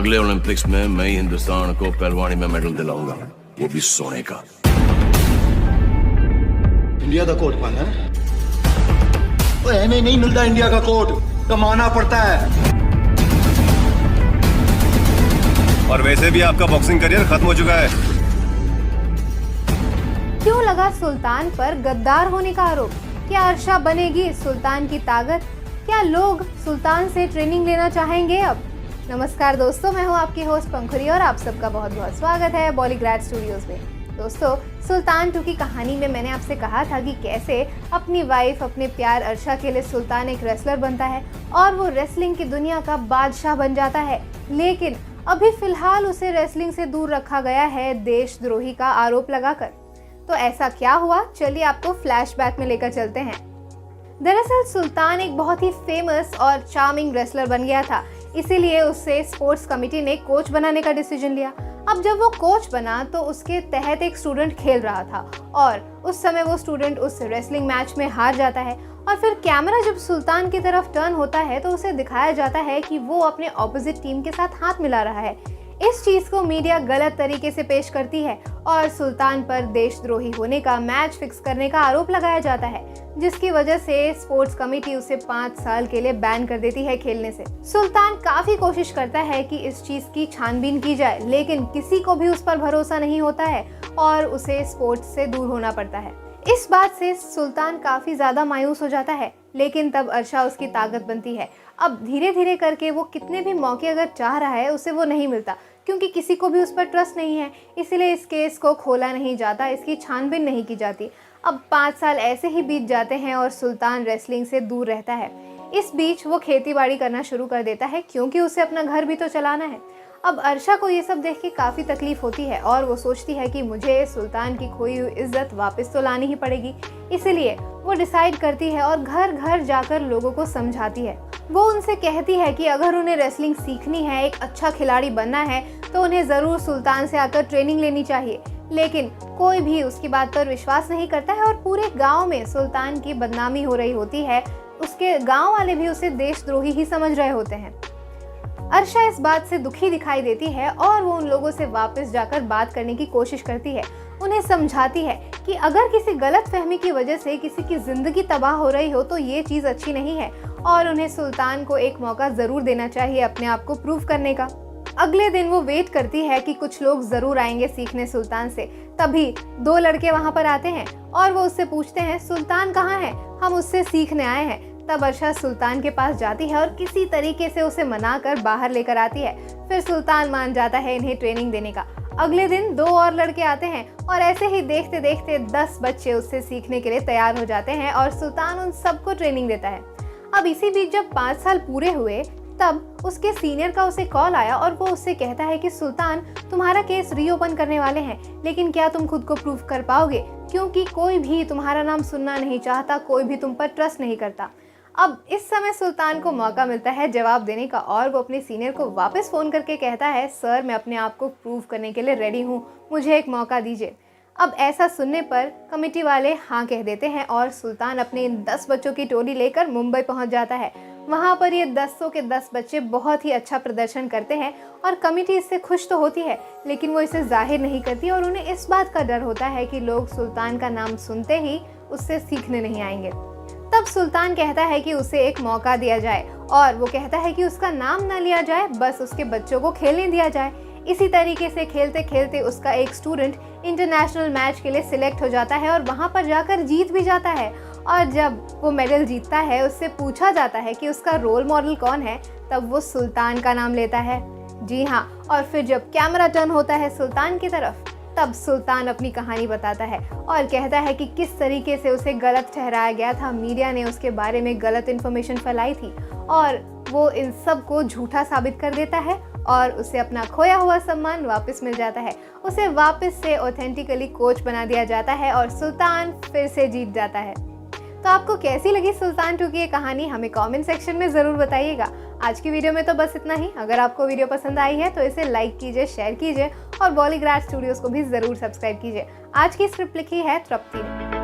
अगले ओलंपिक्स में मैं ही हिंदुस्तान को पहलवानी में मेडल दिलाऊंगा, वो भी सोने का। इंडिया का कोट पाना है? एमए नहीं मिलता इंडिया का कोट, कमाना पड़ता है। और वैसे भी आपका बॉक्सिंग करियर खत्म हो चुका है। क्यों लगा सुल्तान पर गद्दार होने का आरोप? क्या अर्शा बनेगी सुल्तान की ताकत? क्या लोग सुल्तान से ट्रेनिंग लेना चाहेंगे अब? नमस्कार दोस्तों, मैं हूं आपकी होस्ट पंखुरी और आप सबका बहुत बहुत स्वागत है बॉलीग्राड स्टूडियोज में। दोस्तों, सुल्तान 2 की कहानी में मैंने आपसे कहा था कि कैसे अपनी वाइफ, अपने प्यार अर्शा के लिए सुल्तान एक रेसलर बनता है और वो रेसलिंग की दुनिया का बादशाह बन जाता है। लेकिन अभी फिलहाल उसे रेसलिंग से दूर रखा गया है देशद्रोही का आरोप लगाकर। तो ऐसा क्या हुआ, चलिए आपको फ्लैशबैक में लेकर चलते हैं। दरअसल सुल्तान एक बहुत ही फेमस और चार्मिंग रेसलर बन गया था, इसीलिए उससे स्पोर्ट्स कमेटी ने कोच बनाने का डिसीजन लिया। अब जब वो कोच बना तो उसके तहत एक स्टूडेंट खेल रहा था और उस समय वो स्टूडेंट उस रेसलिंग मैच में हार जाता है और फिर कैमरा जब सुल्तान की तरफ टर्न होता है तो उसे दिखाया जाता है कि वो अपने ऑपोजिट टीम के साथ हाथ मिला रहा है। इस चीज़ को मीडिया गलत तरीके से पेश करती है और सुल्तान पर देशद्रोही होने का, मैच फिक्स करने का आरोप लगाया जाता है, जिसकी वजह से स्पोर्ट्स कमेटी उसे 5 साल के लिए बैन कर देती है खेलने से। सुल्तान काफ़ी कोशिश करता है कि इस चीज़ की छानबीन की जाए, लेकिन किसी को भी उस पर भरोसा नहीं होता है और उसे स्पोर्ट्स से दूर होना पड़ता है। इस बात से सुल्तान काफ़ी ज़्यादा मायूस हो जाता है, लेकिन तब अर्शा उसकी ताकत बनती है। अब धीरे धीरे करके वो कितने भी मौके अगर चाह रहा है उसे वो नहीं मिलता, क्योंकि किसी को भी उस पर ट्रस्ट नहीं है। इसीलिए इस केस को खोला नहीं जाता, इसकी छानबीन नहीं की जाती। अब 5 साल ऐसे ही बीत जाते हैं और सुल्तान रेसलिंग से दूर रहता है। इस बीच वो खेती बाड़ी करना शुरू कर देता है, क्योंकि उसे अपना घर भी तो चलाना है। अब अर्शा को ये सब देख के काफ़ी तकलीफ होती है और वो सोचती है कि मुझे सुल्तान की खोई हुई इज्जत वापस तो लानी ही पड़ेगी। इसीलिए वो डिसाइड करती है और घर घर जाकर लोगों को समझाती है। वो उनसे कहती है कि अगर उन्हें रेसलिंग सीखनी है, एक अच्छा खिलाड़ी बनना है, तो उन्हें ज़रूर सुल्तान से आकर ट्रेनिंग लेनी चाहिए। लेकिन कोई भी उसकी बात पर विश्वास नहीं करता है और पूरे गाँव में सुल्तान की बदनामी हो रही होती है। उसके गाँव वाले भी उसे देशद्रोही ही समझ रहे होते हैं। अर्शा इस बात से दुखी दिखाई देती है और वो उन लोगों से वापस जाकर बात करने की कोशिश करती है। उन्हें समझाती है कि अगर किसी गलत फहमी की वजह से किसी की जिंदगी तबाह हो रही हो तो ये चीज़ अच्छी नहीं है और उन्हें सुल्तान को एक मौका ज़रूर देना चाहिए अपने आप को प्रूव करने का। अगले दिन वो वेट करती है कि कुछ लोग ज़रूर आएंगे सीखने सुल्तान से। तभी 2 लड़के वहाँ पर आते हैं और वो उससे पूछते हैं, सुल्तान कहाँ है, हम उससे सीखने आए हैं। तब अर्शा सुल्तान के पास जाती है और किसी तरीके से उसे मनाकर बाहर लेकर आती है। फिर सुल्तान मान जाता है इन्हें ट्रेनिंग देने का। अगले दिन 2 और लड़के आते हैं और ऐसे ही देखते देखते 10 बच्चे उससे सीखने के लिए तैयार हो जाते हैं और सुल्तान उन सबको ट्रेनिंग देता है। अब इसी बीच जब 5 साल पूरे हुए तब उसके सीनियर का उसे कॉल आया और वो उससे कहता है कि सुल्तान, तुम्हारा केस रीओपन करने वाले हैं, लेकिन क्या तुम खुद को प्रूव कर पाओगे? क्योंकि कोई भी तुम्हारा नाम सुनना नहीं चाहता, कोई भी तुम पर ट्रस्ट नहीं करता। अब इस समय सुल्तान को मौका मिलता है जवाब देने का और वो अपने सीनियर को वापस फ़ोन करके कहता है, सर मैं अपने आप को प्रूव करने के लिए रेडी हूँ, मुझे एक मौका दीजिए। अब ऐसा सुनने पर कमेटी वाले हाँ कह देते हैं और सुल्तान अपने इन 10 बच्चों की टोली लेकर मुंबई पहुँच जाता है। वहाँ पर ये 10 के 10 बच्चे बहुत ही अच्छा प्रदर्शन करते हैं और कमेटी इससे खुश तो होती है, लेकिन वो इसे जाहिर नहीं करती और उन्हें इस बात का डर होता है कि लोग सुल्तान का नाम सुनते ही उससे सीखने नहीं आएंगे। तब सुल्तान कहता है कि उसे एक मौका दिया जाए और वो कहता है कि उसका नाम ना लिया जाए, बस उसके बच्चों को खेलने दिया जाए। इसी तरीके से खेलते खेलते उसका एक स्टूडेंट इंटरनेशनल मैच के लिए सिलेक्ट हो जाता है और वहाँ पर जाकर जीत भी जाता है। और जब वो मेडल जीतता है, उससे पूछा जाता है कि उसका रोल मॉडल कौन है, तब वो सुल्तान का नाम लेता है। जी हाँ, और फिर जब कैमरा टर्न होता है सुल्तान की तरफ, तब सुल्तान अपनी कहानी बताता है और कहता है कि किस तरीके से उसे गलत ठहराया गया था, मीडिया ने उसके बारे में गलत इन्फॉर्मेशन फैलाई थी और वो इन सब को झूठा साबित कर देता है और उसे अपना खोया हुआ सम्मान वापस मिल जाता है। उसे वापस से ऑथेंटिकली कोच बना दिया जाता है और सुल्तान फिर से जीत जाता है। तो आपको कैसी लगी सुल्तान 2 की ये कहानी, हमें कमेंट सेक्शन में ज़रूर बताइएगा। आज की वीडियो में तो बस इतना ही। अगर आपको वीडियो पसंद आई है तो इसे लाइक कीजिए, शेयर कीजिए और बॉलीग्राड स्टूडियोज़ को भी ज़रूर सब्सक्राइब कीजिए। आज की स्क्रिप्ट लिखी है तृप्ति ने।